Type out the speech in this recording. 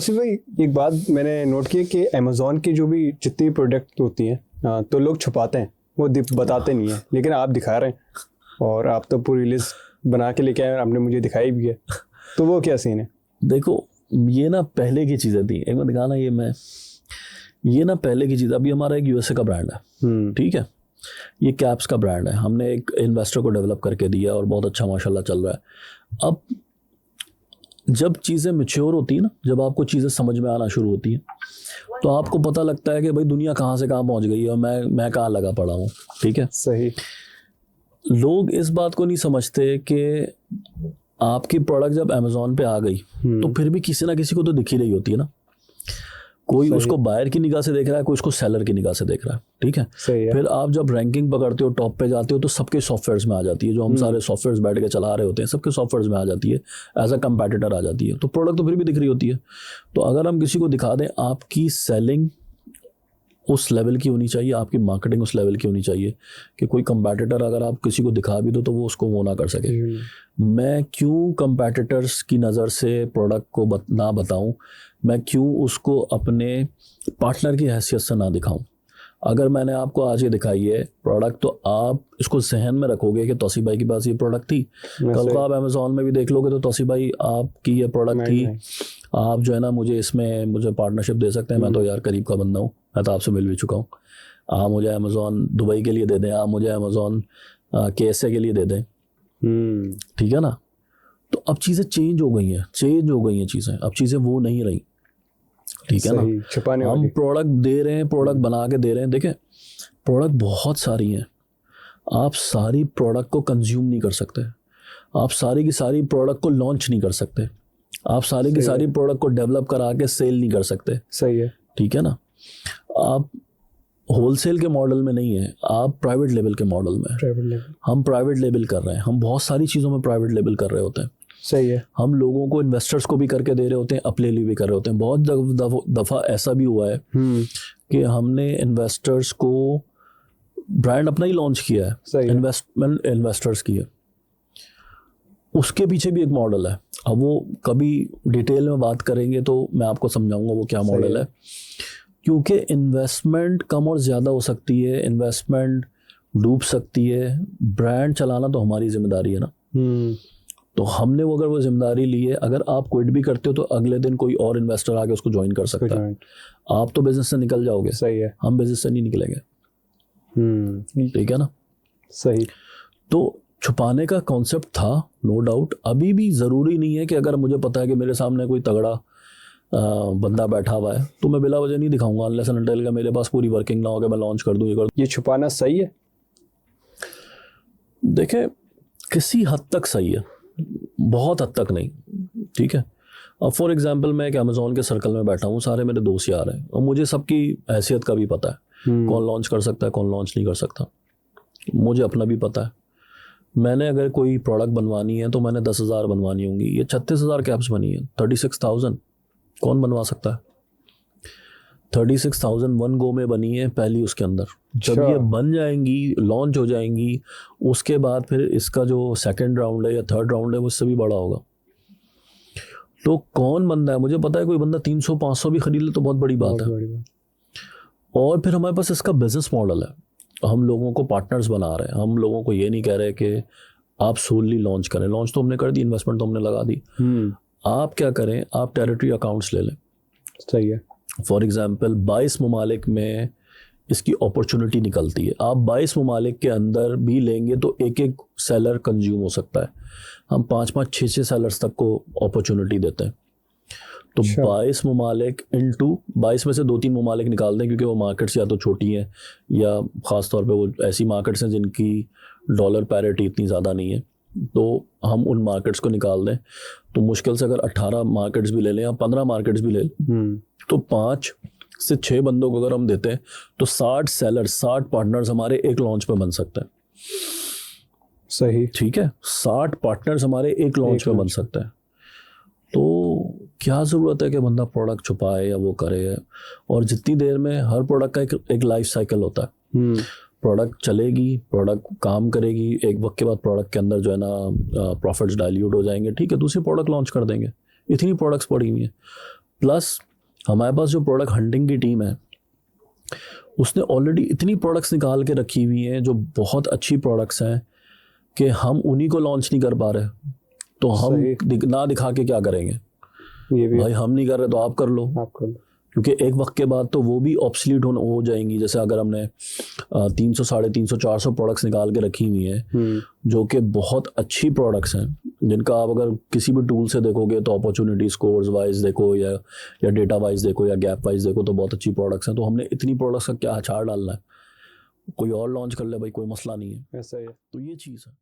सिर्फ भाई एक बात मैंने नोट की कि अमेज़ॉन की जो भी जितनी भी प्रोडक्ट होती हैं तो लोग छुपाते हैं, वो बताते नहीं है, लेकिन आप दिखा रहे हैं और आप तो पूरी लिस्ट बना के लेके आए और आपने मुझे दिखाई भी है, तो वो क्या सीन है? देखो ये ना पहले की चीज़ें थी, एक बार दिखाना ये ना पहले की चीज़। अभी हमारा एक यूएसए का ब्रांड है, ठीक है, ये कैप्स का ब्रांड है, हमने एक इन्वेस्टर को डेवलप करके दिया और बहुत अच्छा माशाल्लाह चल रहा है। अब जब चीज़ें मैच्योर होती है ना, जब आपको चीज़ें समझ में आना शुरू होती है तो आपको पता लगता है कि भाई दुनिया कहाँ से कहाँ पहुँच गई है और मैं कहाँ लगा पड़ा हूँ। ठीक है, सही। लोग इस बात को नहीं समझते कि आपकी प्रोडक्ट जब अमेज़ॉन पे आ गई तो फिर भी किसी ना किसी को तो दिख ही रही होती है ना। कोई उसको बायर की निगाह से देख रहा है, कोई उसको सेलर की निगाह से देख रहा है। ठीक है, सही है। फिर आप जब रैंकिंग पकड़ते हो, टॉप पे जाते हो, तो सबके सॉफ्टवेयर्स में आ जाती है, जो हम सारे सॉफ्टवेयर्स बैठ के चला रहे होते हैं सबके सॉफ्टवेयर्स में आ जाती है, एज अ कंपेटिटर आ जाती है। तो प्रोडक्ट तो फिर भी दिख रही होती है। तो अगर हम किसी को दिखा दें, आपकी सेलिंग उस लेवल की होनी चाहिए, आपकी मार्केटिंग उस लेवल की होनी चाहिए कि कोई कंपेटिटर अगर आप किसी को दिखा भी दो तो वो उसको वो ना कर सके। मैं क्यों कंपेटिटर्स की नज़र से प्रोडक्ट को ना बताऊं, मैं क्यों उसको अपने पार्टनर की हैसियत से ना दिखाऊं। अगर मैंने आपको आज ये दिखाई है प्रोडक्ट, तो आप इसको जहन में रखोगे कि तौसीफ भाई के पास ये प्रोडक्ट थी, कल को आप अमेज़ॉन में भी देख लोगे तो तौसीफ भाई आपकी ये प्रोडक्ट थी, आप जो है ना मुझे पार्टनरशिप दे सकते हैं, मैं तो यार करीब का बंदा हूँ, मैं तो आपसे मिल भी चुका हूँ, आप मुझे अमेज़ॉन दुबई के लिए दे दें, आप मुझे अमेज़ॉन KSA के लिए दे दें। ठीक है ना। तो अब चीज़ें चेंज हो गई हैं चीज़ें, अब चीज़ें वो नहीं रही। ठीक है ना, छुपाने हम प्रोडक्ट दे रहे हैं, प्रोडक्ट बना के दे रहे हैं। देखें, प्रोडक्ट बहुत सारी हैं, आप सारी प्रोडक्ट को कंज्यूम नहीं कर सकते, आप सारी की सारी प्रोडक्ट को लॉन्च नहीं कर सकते, आप सारी की सारी प्रोडक्ट को डेवलप करा के सेल नहीं कर सकते। सही है। ठीक है ना, आप होलसेल के मॉडल में नहीं है, आप प्राइवेट लेवल के मॉडल में। हम प्राइवेट लेवल कर रहे हैं, हम बहुत सारी चीज़ों में प्राइवेट लेवल कर रहे होते हैं। सही है। हम लोगों को, इन्वेस्टर्स को भी करके दे रहे होते हैं, अपने लिए भी कर रहे होते हैं। बहुत दफ़ा ऐसा भी हुआ है कि हमने इन्वेस्टर्स को ब्रांड अपना ही लॉन्च किया है, इन्वेस्टमेंट इन्वेस्टर्स की है, उसके पीछे भी एक मॉडल है। अब वो कभी डिटेल में बात करेंगे तो मैं आपको समझाऊंगा वो क्या मॉडल है, क्योंकि इन्वेस्टमेंट कम और ज़्यादा हो सकती है, इन्वेस्टमेंट डूब सकती है, ब्रांड चलाना तो हमारी जिम्मेदारी है ना। तो हमने अगर वो जिम्मेदारी ली है, अगर आप क्विट भी करते हो तो अगले दिन कोई और इन्वेस्टर आके उसको ज्वाइन कर सकता है, आप तो बिजनेस से निकल जाओगे। सही है। हम बिजनेस से नहीं निकलेंगे। ठीक है ना। सही। तो छुपाने का कॉन्सेप्ट था, नो डाउट। अभी भी ज़रूरी नहीं है कि अगर मुझे पता है कि मेरे सामने कोई तगड़ा बंदा बैठा हुआ है तो मैं बिला वजह नहीं दिखाऊंगा, अनलेस एंड अनटिल का मेरे पास पूरी वर्किंग ना हो के मैं लॉन्च कर दूं। ये छुपाना सही है? देखें, किसी हद तक सही है, बहुत हद तक नहीं। ठीक है, अब फॉर एग्जांपल मैं एक अमेज़ॉन के सर्कल में बैठा हूँ, सारे मेरे दोस्त यार हैं और मुझे सबकी हैसियत का भी पता है, कौन लॉन्च कर सकता है, कौन लॉन्च नहीं कर सकता, मुझे अपना भी पता है। मैंने अगर कोई प्रोडक्ट बनवानी है तो मैंने 10,000 बनवानी होंगी, ये 36,000 कैप्स बनी है, 36,000 कौन बनवा सकता है? 36,000 वन गो में बनी है पहली, उसके अंदर जब ये बन जाएंगी, लॉन्च हो जाएंगी, उसके बाद फिर इसका जो सेकंड राउंड है या थर्ड राउंड है वो इससे भी बड़ा होगा। तो कौन बंदा है, मुझे पता है कोई बंदा 300-500 भी खरीद ले तो बहुत बड़ी बात है। और फिर हमारे पास इसका बिजनेस मॉडल है, हम लोगों को पार्टनर्स बना रहे हैं, हम लोगों को ये नहीं कह रहे कि आप सोलली लॉन्च करें, लॉन्च तो हमने कर दी, इन्वेस्टमेंट तो हमने लगा दी, आप क्या करें, आप टेरिटरी अकाउंट्स ले लें। सही है। फॉर एग्जांपल 22 ममालिक में इसकी अपॉर्चुनिटी निकलती है, आप 22 ममालिक के अंदर भी लेंगे तो एक एक सेलर कंज्यूम हो सकता है, हम 5-5, 6-6 सेलर्स तक को अपॉर्चुनिटी देते हैं। तो 22 ममालिक इंटू 22 में से 2-3 ममालिक निकाल दें, क्योंकि वो मार्केट्स या तो छोटी हैं या ख़ास तौर पे वो ऐसी मार्केट्स हैं जिनकी डॉलर पैरिटी इतनी ज़्यादा नहीं है, तो हम उन मार्केट्स को निकाल दें। तो मुश्किल से अगर 18 मार्केट्स भी ले लें या 15 मार्केट्स भी ले लें, तो 5 से 6 बंदों को अगर हम देते हैं तो 60 सेलर्स, 60 पार्टनर्स हमारे एक लॉन्च पे बन सकते हैं। सही। ठीक है, 60 पार्टनर्स हमारे एक लॉन्च पे बन सकते हैं। तो क्या ज़रूरत है कि बंदा प्रोडक्ट छुपाए या वो करे। और जितनी देर में, हर प्रोडक्ट का एक लाइफ साइकिल होता है, प्रोडक्ट चलेगी, प्रोडक्ट काम करेगी, एक वक्त के बाद प्रोडक्ट के अंदर जो है ना प्रॉफिट्स डाइल्यूट हो जाएंगे, ठीक है, दूसरी प्रोडक्ट लॉन्च कर देंगे, इतनी प्रोडक्ट्स पड़ी हुई हैं। प्लस हमारे पास जो प्रोडक्ट हंटिंग की टीम है उसने ऑलरेडी इतनी प्रोडक्ट्स निकाल के रखी हुई हैं जो बहुत अच्छी प्रोडक्ट्स हैं कि हम उन्हीं को लॉन्च नहीं कर पा रहे, तो हम ना दिखा के क्या करेंगे? ये भी भाई हम नहीं कर रहे तो आप कर लो, क्योंकि एक वक्त के बाद तो वो भी ऑब्सलीट हो जाएंगी। जैसे अगर हमने 300, 350, 400 प्रोडक्ट्स निकाल के रखी हुई हैं जो कि बहुत अच्छी प्रोडक्ट्स हैं, जिनका आप अगर किसी भी टूल से देखोगे तो अपॉर्चुनिटी स्कोर्स वाइज देखो या डेटा वाइज देखो या गैप वाइज देखो तो बहुत अच्छी प्रोडक्ट्स हैं। तो हमने इतनी प्रोडक्ट्स का क्या अचार डालना है, कोई और लॉन्च कर ले भाई, कोई मसला नहीं है। ऐसा ही है। तो ये चीज़ है।